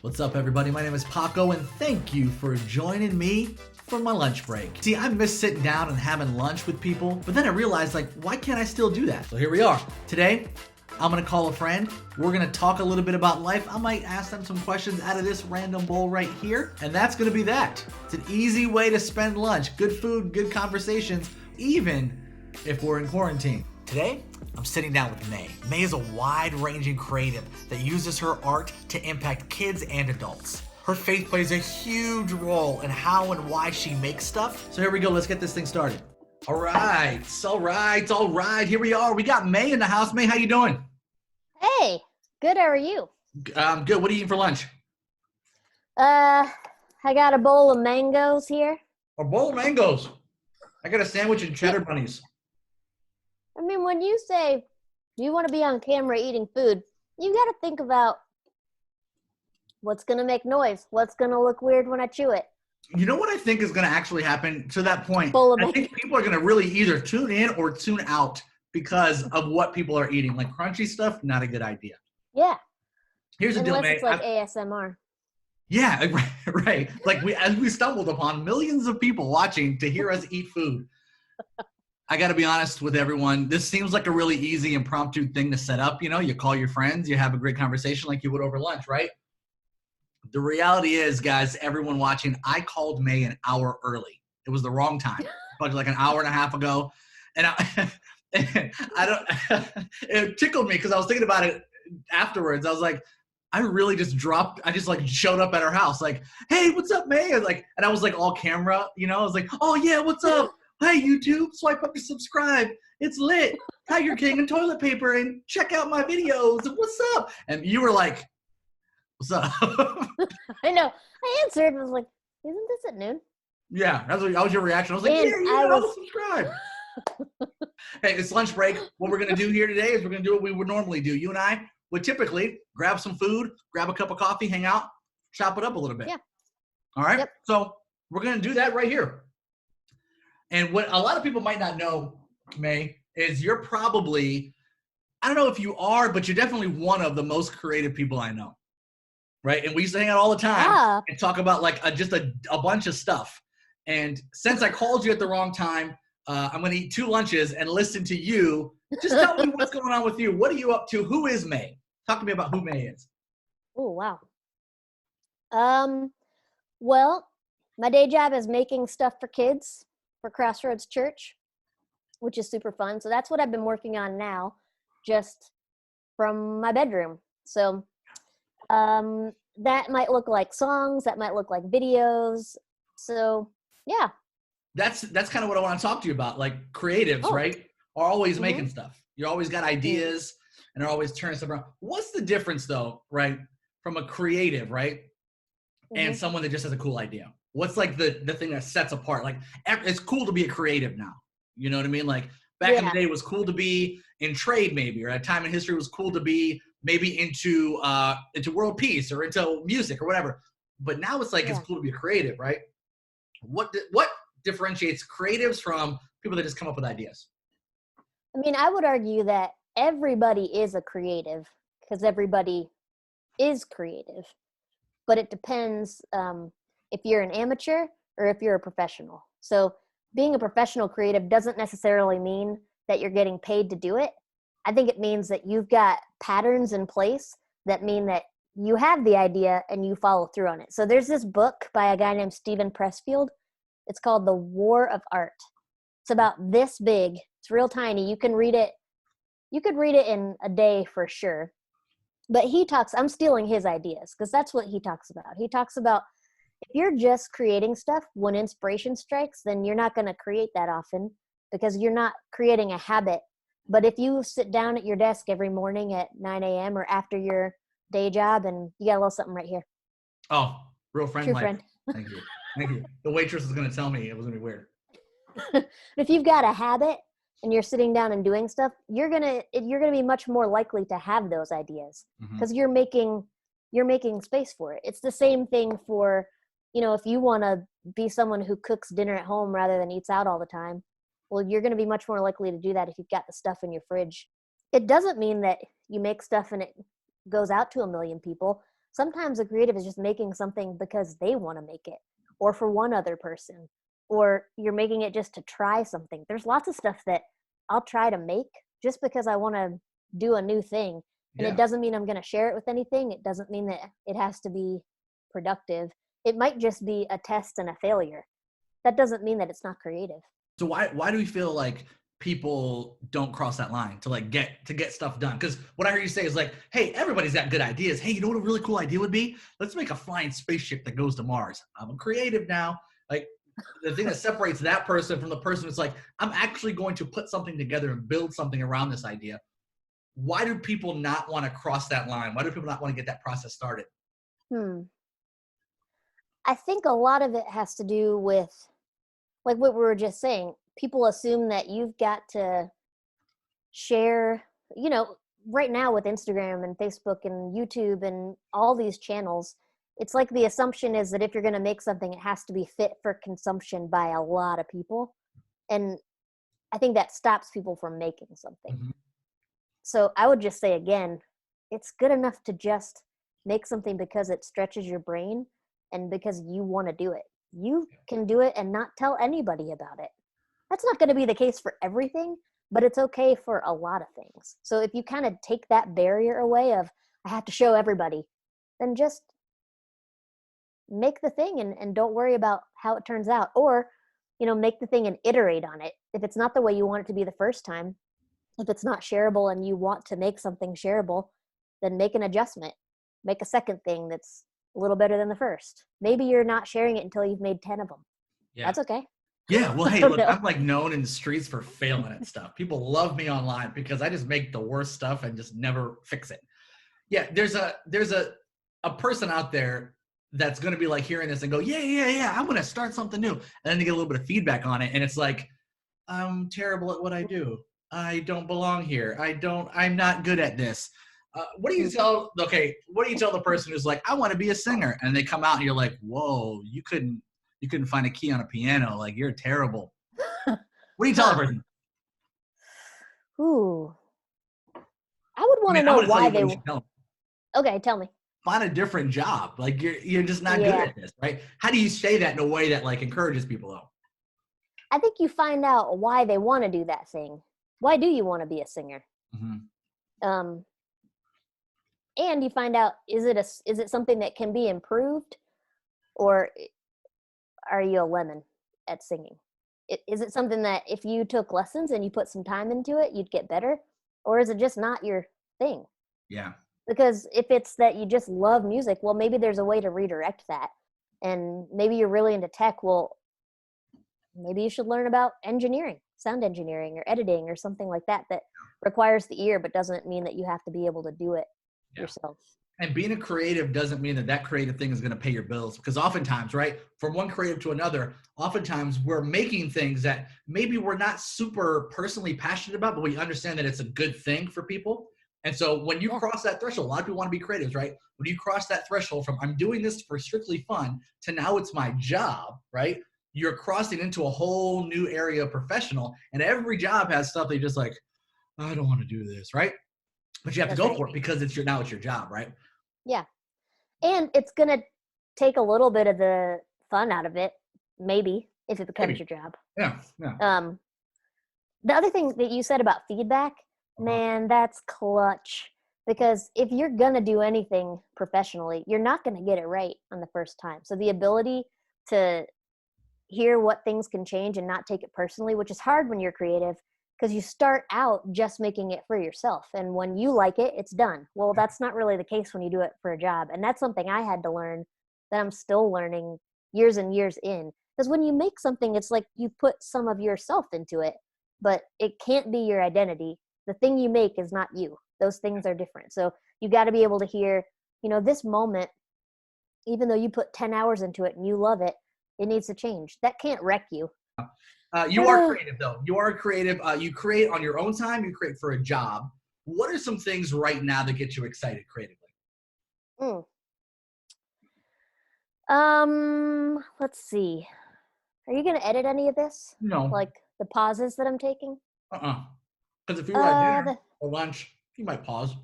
What's up, everybody? My name is Paco, and thank you for joining me for my lunch break. See, I miss sitting down and having lunch with people, but then I realized, why can't I still do that? So here we are. Today, I'm gonna call a friend. We're gonna talk a little bit about life. I might ask them some questions out of this random bowl right here, and that's gonna be that. It's an easy way to spend lunch. Good food, good conversations, even if we're in quarantine. Today, I'm sitting down with May. May is a wide-ranging creative that uses her art to impact kids and adults. Her faith plays a huge role in how and why she makes stuff. So here we go, let's get this thing started. All right. Here we are. We got May in the house. May, how you doing? Hey, good, how are you? I'm good. What are you eating for lunch? I got a bowl of mangoes here. A bowl of mangoes. I got a sandwich and cheddar bunnies. I mean, when you say you want to be on camera eating food, you got to think about what's going to make noise, what's going to look weird when I chew it. You know what I think is going to actually happen to that point? Bowl of I think people are going to really either tune in or tune out because of what people are eating. Like crunchy stuff, not a good idea. Yeah. Here's the deal, Unless May. it's like ASMR. Yeah, right. Like as we stumbled upon millions of people watching to hear us eat food. I got to be honest with everyone. This seems like a really easy impromptu thing to set up. You know, you call your friends, you have a great conversation like you would over lunch, right? The reality is, guys, everyone watching, I called May an hour early. It was the wrong time. Like an hour and a half ago. And it tickled me because I was thinking about it afterwards. I was like, I just like showed up at her house like, hey, what's up, May? And I was like all camera, you know, I was like, oh yeah, what's up? Hi, YouTube, swipe up to subscribe. It's lit. Tiger King and toilet paper and check out my videos. What's up? And you were like, what's up? I know. I answered and was like, isn't this at noon? Yeah, that was your reaction. I was like, yeah, subscribe. Hey, it's lunch break. What we're going to do here today is we're going to do what we would normally do. You and I would typically grab some food, grab a cup of coffee, hang out, chop it up a little bit. Yeah. All right? Yep. So we're going to do that right here. And what a lot of people might not know, May, is you're probably, I don't know if you are, but you're definitely one of the most creative people I know, right? And we used to hang out all the time and talk about just a bunch of stuff. And since I called you at the wrong time, I'm going to eat 2 lunches and listen to you. Just tell me what's going on with you. What are you up to? Who is May? Talk to me about who May is. Oh, wow. Well, my day job is making stuff for kids for Crossroads Church, which is super fun. So that's what I've been working on now, just from my bedroom. So that might look like songs, that might look like videos. So yeah. That's kind of what I want to talk to you about. Like creatives, right? Are always making stuff. You always got ideas and they're always turning stuff around. What's the difference though, right? From a creative, right? And someone that just has a cool idea. What's like the thing that sets apart? Like it's cool to be a creative now. You know what I mean? Like back in the day it was cool to be in trade maybe, or at a time in history it was cool to be maybe into world peace or into music or whatever. But now it's like it's cool to be a creative, right? What differentiates creatives from people that just come up with ideas? I mean, I would argue that everybody is a creative because everybody is creative, but it depends if you're an amateur or if you're a professional. So being a professional creative doesn't necessarily mean that you're getting paid to do it. I think it means that you've got patterns in place that mean that you have the idea and you follow through on it. So there's this book by a guy named Steven Pressfield. It's called The War of Art. It's about this big. It's real tiny. You can read it. You could read it in a day for sure. But I'm stealing his ideas because that's what he talks about. He talks about if you're just creating stuff when inspiration strikes, then you're not going to create that often because you're not creating a habit. But if you sit down at your desk every morning at 9 a.m. or after your day job and you got a little something right here. Oh, real friend. True friend. Thank you. Thank you. The waitress is going to tell me it was going to be weird. If you've got a habit and you're sitting down and doing stuff, you're gonna be much more likely to have those ideas because you're making space for it. It's the same thing for, if you want to be someone who cooks dinner at home rather than eats out all the time. Well, you're going to be much more likely to do that if you've got the stuff in your fridge. It doesn't mean that you make stuff and it goes out to a million people, Sometimes a creative is just making something because they want to make it, or for one other person, or you're making it just to try something. There's lots of stuff that I'll try to make just because I want to do a new thing. And it Yeah. doesn't mean I'm going to share it with anything. It doesn't mean that it has to be productive. It might just be a test and a failure. That doesn't mean that it's not creative. So why do we feel like people don't cross that line to like get stuff done? Because what I heard you say is like, hey, everybody's got good ideas. Hey, you know what a really cool idea would be? Let's make a flying spaceship that goes to Mars. I'm a creative now. Like the thing that separates that person from the person that's like, I'm actually going to put something together and build something around this idea. Why do people not want to cross that line? Why do people not want to get that process started? Hmm. I think a lot of it has to do with, like what we were just saying, people assume that you've got to share, right now with Instagram and Facebook and YouTube and all these channels, it's like the assumption is that if you're going to make something, it has to be fit for consumption by a lot of people. And I think that stops people from making something. Mhm. So I would just say again, it's good enough to just make something because it stretches your brain and because you want to do it. You can do it and not tell anybody about it. That's not going to be the case for everything, but it's okay for a lot of things. So if you kind of take that barrier away of, I have to show everybody, then just make the thing and don't worry about how it turns out. Or, make the thing and iterate on it. If it's not the way you want it to be the first time, if it's not shareable and you want to make something shareable, then make an adjustment. Make a second thing that's a little better than the first. Maybe you're not sharing it until you've made 10 of them. Yeah. That's okay. Yeah, well, I hey, don't look, know. I'm like known in the streets for failing at stuff. People love me online because I just make the worst stuff and just never fix it. Yeah, there's a person out there that's going to be like hearing this and go, yeah, I'm going to start something new, and then they get a little bit of feedback on it, and it's like, I'm terrible at what I do. I don't belong here. I'm not good at this. What do you tell? Okay, what do you tell the person who's like, I want to be a singer, and they come out and you're like, whoa, you couldn't find a key on a piano. Like you're terrible. What do you tell the Huh. person? Ooh. I would I want to mean, I'm know going to tell why you what they. you should tell them. Okay, tell me. Find a different job. Like you're just not good Yeah. at this, right? How do you say that in a way that like encourages people though? I think you find out why they want to do that thing. Why do you want to be a singer? Mm-hmm. Um, and you find out, is it something that can be improved, or are you a lemon at singing? Is it something that if you took lessons and you put some time into it, you'd get better? Or is it just not your thing? Yeah. Because if it's that you just love music, well, maybe there's a way to redirect that. And maybe you're really into tech. Well, maybe you should learn about engineering, sound engineering, or editing, or something like that requires the ear, but doesn't mean that you have to be able to do it Yeah. yourself. And being a creative doesn't mean that creative thing is going to pay your bills, because oftentimes, right, from one creative to another, oftentimes we're making things that maybe we're not super personally passionate about, but we understand that it's a good thing for people. And so when you Yeah. cross that threshold, a lot of people want to be creatives, right? When you cross that threshold from I'm doing this for strictly fun to now it's my job, right? You're crossing into a whole new area of professional, and every job has stuff that you're just like, I don't want to do this, right? But you have to That's go right. for it because it's your job, right? Yeah. And it's going to take a little bit of the fun out of it, maybe, if it becomes Maybe. your job. Yeah. The other thing that you said about feedback, man, that's clutch. Because if you're going to do anything professionally, you're not going to get it right on the first time. So the ability to hear what things can change and not take it personally, which is hard when you're creative, because you start out just making it for yourself. And when you like it, it's done. Well, that's not really the case when you do it for a job. And that's something I had to learn that I'm still learning years and years in. Because when you make something, it's like you put some of yourself into it, but it can't be your identity. The thing you make is not you. Those things are different. So you got to be able to hear, this moment, even though you put 10 hours into it and you love it, it needs to change. That can't wreck you. You are creative, though. You are creative. You create on your own time. You create for a job. What are some things right now that get you excited creatively? Mm. Let's see. Are you going to edit any of this? No. Like the pauses that I'm taking? Because if you were at dinner The, or lunch, you might pause.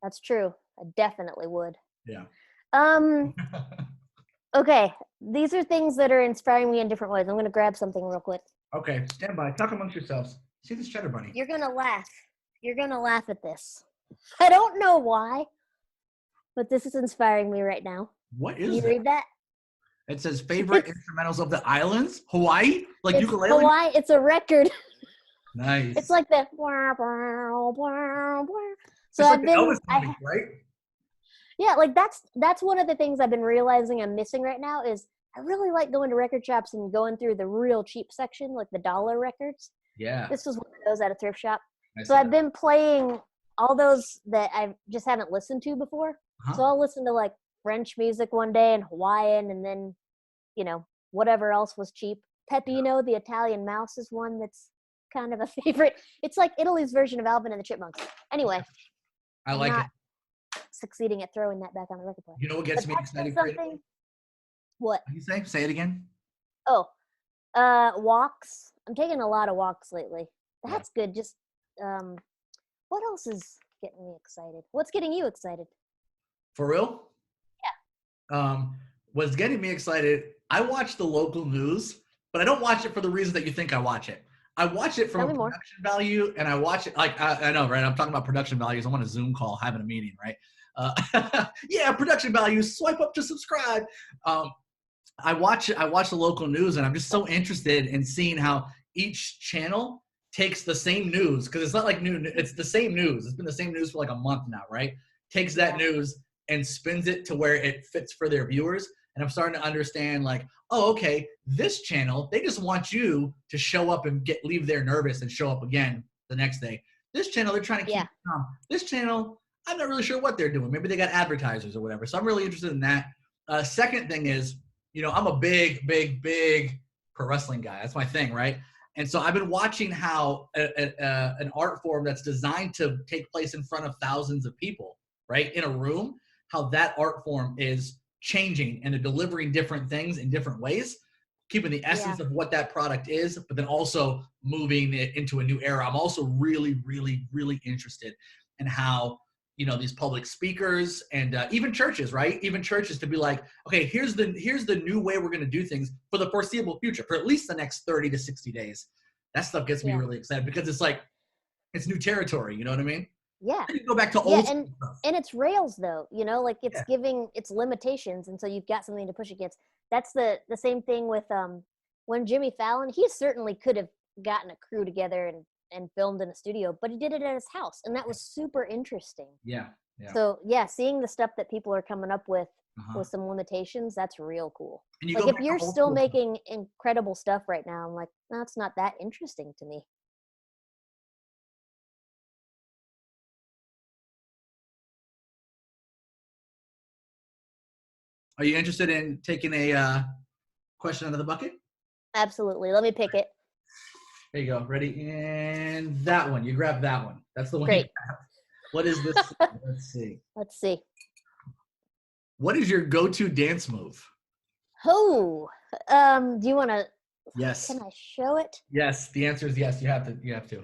that's true. I definitely would. Yeah. Um. Okay. These are things that are inspiring me in different ways. I'm gonna grab something real quick. Okay, stand by. Talk amongst yourselves. See this cheddar bunny. You're gonna laugh. You're gonna laugh at this. I don't know why, but this is inspiring me right now. What Can is you that? read that? It says favorite instrumentals of the islands, Hawaii, like It's ukulele. Hawaii. It's a record. Nice. It's like the. So It's like I've the been. Elvis movie, right? Yeah, like that's one of the things I've been realizing I'm missing right now is I really like going to record shops and going through the real cheap section, like the dollar records. Yeah. This was one of those at a thrift shop. I So see I've that. been playing all those that I just haven't listened to before. Uh-huh. So I'll listen to like French music one day and Hawaiian, and then whatever else was cheap. Peppino, the Italian Mouse, is one that's kind of a favorite. It's like Italy's version of Alvin and the Chipmunks. Anyway, I I'm like not it. succeeding at throwing that back on the record player. You know what gets But me that's been excited? something. What? What do you say? Say it again. Oh, walks. I'm taking a lot of walks lately. Yeah. That's good. Just what else is getting me excited? What's getting you excited? For real? Yeah. What's getting me excited, I watch the local news, but I don't watch it for the reason that you think I watch it. I watch it from Tell a me more. production value, and I watch it like I know, right? I'm talking about production values. I'm on a Zoom call having a meeting, right? Yeah, production values. Swipe up to subscribe. I watch the local news, and I'm just so interested in seeing how each channel takes the same news, because it's not like new. It's the same news. It's been the same news for like a month now, right? Takes that news and spins it to where it fits for their viewers. And I'm starting to understand, like, oh, okay, this channel, they just want you to show up and leave there nervous and show up again the next day. This channel, they're trying to keep calm. This channel, I'm not really sure what they're doing. Maybe they got advertisers or whatever. So I'm really interested in that. Second thing is, I'm a big pro wrestling guy. That's my thing, right? And so I've been watching how an art form that's designed to take place in front of thousands of people, right, in a room, how that art form is changing and delivering different things in different ways, keeping the essence of what that product is, but then also moving it into a new era. I'm also really interested in how, these public speakers and even churches, right? Even churches to be like, okay, here's the new way we're going to do things for the foreseeable future, for at least the next 30 to 60 days. That stuff gets me really excited because it's like, it's new territory. You know what I mean? Yeah. You go back to old stuff. And it's rails though, like it's giving its limitations, and so you've got something to push against. That's the same thing with when Jimmy Fallon, he certainly could have gotten a crew together and filmed in a studio, but he did it at his house, and that was super interesting. Yeah. So seeing the stuff that people are coming up with some limitations, that's real cool. Like if you're still making incredible stuff right now, I'm like, no, it's not that interesting to me. Are you interested in taking a question out of the bucket? Absolutely. Let me pick it. There you go. Ready? And that one. You grab that one. That's the one. Great. What is this? Let's see. What is your go-to dance move? Oh, do you want to? Yes. Can I show it? Yes. The answer is yes. You have to.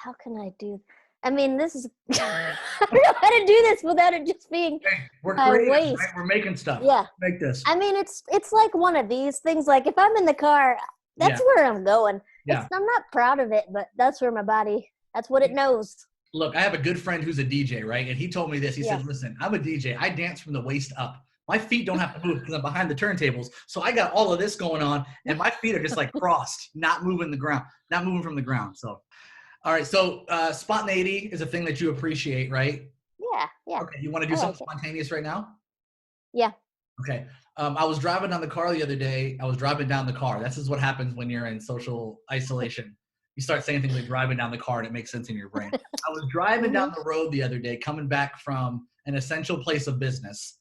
How can I do? I mean, this is. I don't know how to do this without it just being. Hey, we're creative, waste. right? We're making stuff. Yeah. Make this. I mean, it's like one of these things. Like if I'm in the car, that's where I'm going. Yeah. I'm not proud of it, but that's where my body. That's what it knows. Look, I have a good friend who's a DJ, right? And he told me this. He said, listen, I'm a DJ. I dance from the waist up. My feet don't have to move because I'm behind the turntables. So I got all of this going on, and my feet are just like crossed, not moving from the ground. So, all right. So spontaneity is a thing that you appreciate, right? Yeah. Okay. You want to do something spontaneous right now? Yeah. Okay. I was driving down the car the other day. This is what happens when you're in social isolation. You start saying things like driving down the car, and it makes sense in your brain. I was driving down the road the other day, coming back from an essential place of business.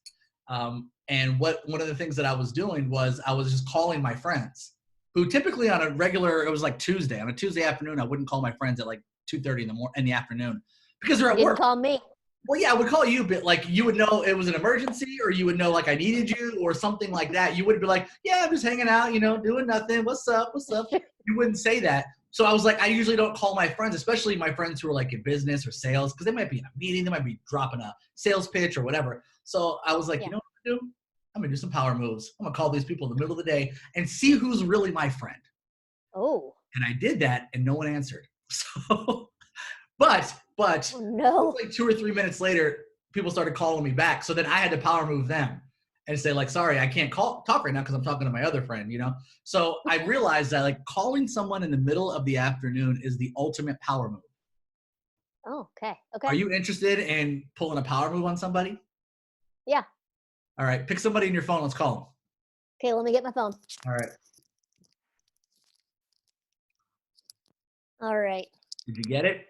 And one of the things that I was doing was I was just calling my friends who typically on a regular, it was like Tuesday. On a Tuesday afternoon, I wouldn't call my friends at like 2:30 in the afternoon because they're at work. You call me. Well, yeah, I would call you, but like you would know it was an emergency, or you would know like I needed you or something like that. You wouldn't be like, yeah, I'm just hanging out, doing nothing. What's up? You wouldn't say that. So I was like, I usually don't call my friends, especially my friends who are like in business or sales, because they might be in a meeting, they might be dropping a sales pitch or whatever. So I was like, you know what do? I'm gonna do some power moves. I'm gonna call these people in the middle of the day and see who's really my friend. Oh. And I did that, and no one answered. So, but Oh, no. like 2 or 3 minutes later, people started calling me back. So then I had to power move them and say like, sorry, I can't talk right now because I'm talking to my other friend, you know? So I realized that like calling someone in the middle of the afternoon is the ultimate power move. Oh, okay. Okay. Are you interested in pulling a power move on somebody? Yeah. All right, pick somebody in your phone. Let's call them. Okay, let me get my phone. All right. All right. Did you get it?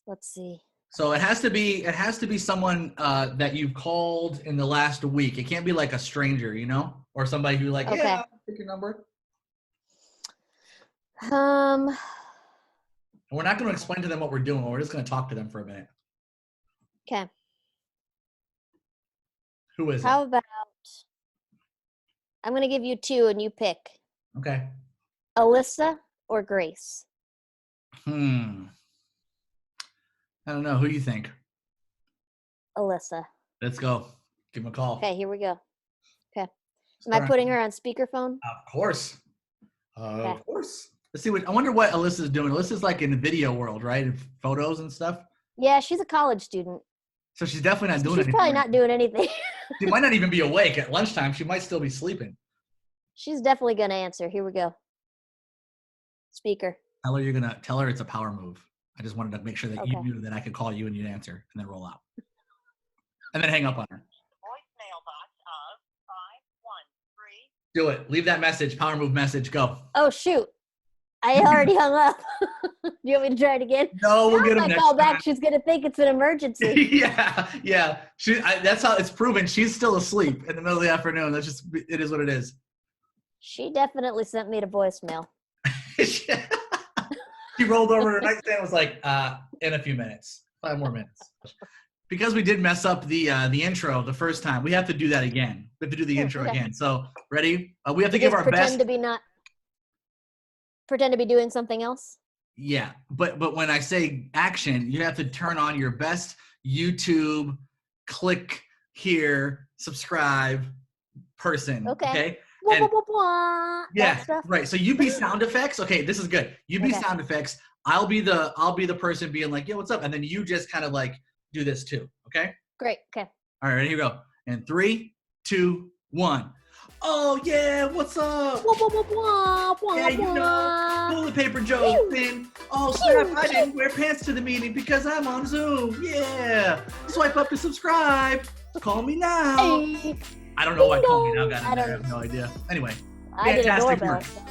Let's see. So it has to be someone that you've called in the last week. It can't be like a stranger, you know, or somebody who like, Okay. yeah, I'll pick your number. We're not going to explain to them what we're doing. We're just going to talk to them for a minute. Okay. Who is How it? about I'm going to give you two and you pick. Okay. Alyssa or Grace? I don't know. Who do you think? Alyssa. Let's go. Give him a call. Okay, here we go. Okay. Am I putting her on speakerphone? Of course. Okay. Of course. Let's see I wonder what Alyssa's doing. Alyssa's like in the video world, right? In photos and stuff. Yeah, she's a college student. So she's definitely not doing She's anything. probably not doing anything. She might not even be awake at lunchtime. She might still be sleeping. She's definitely going to answer. Here we go. Speaker. Tell her it's a power move. I just wanted to make sure that you Okay. knew that I could call you and you'd answer and then roll out. And then hang up on her. Voicemail box of 513. Do it. Leave that message. Power move message. Go. Oh, shoot. I already hung up. Do you want me to try it again? No, we'll get If him I next call time. back, she's going to think it's an emergency. Yeah. That's how it's proven. She's still asleep in the middle of the afternoon. It is what it is. She definitely sent me to voicemail. She rolled over her nightstand and was like, in a few minutes. 5 more minutes. Because we did mess up the intro the first time, we have to do that again. We have to do the intro again. So, ready? We have to give our best. Pretend to be doing something else? Yeah, but when I say action, you have to turn on your best YouTube, click here, subscribe person. Okay? And, yeah, right. So you be sound effects. Okay, this is good. You be sound effects. I'll be the person being like, yeah, what's up? And then you just kind of like do this too. Okay? Great. Okay. All right, here we go. And 3, 2, 1. Oh yeah, what's up? Yeah, you know, toilet paper joke. And oh snap, I didn't wear pants to the meeting because I'm on Zoom. Yeah, swipe up to subscribe. Call me now. Hey. I don't know why call me now got in there. I have no idea. Anyway, I did a fantastic doorbell. work. So.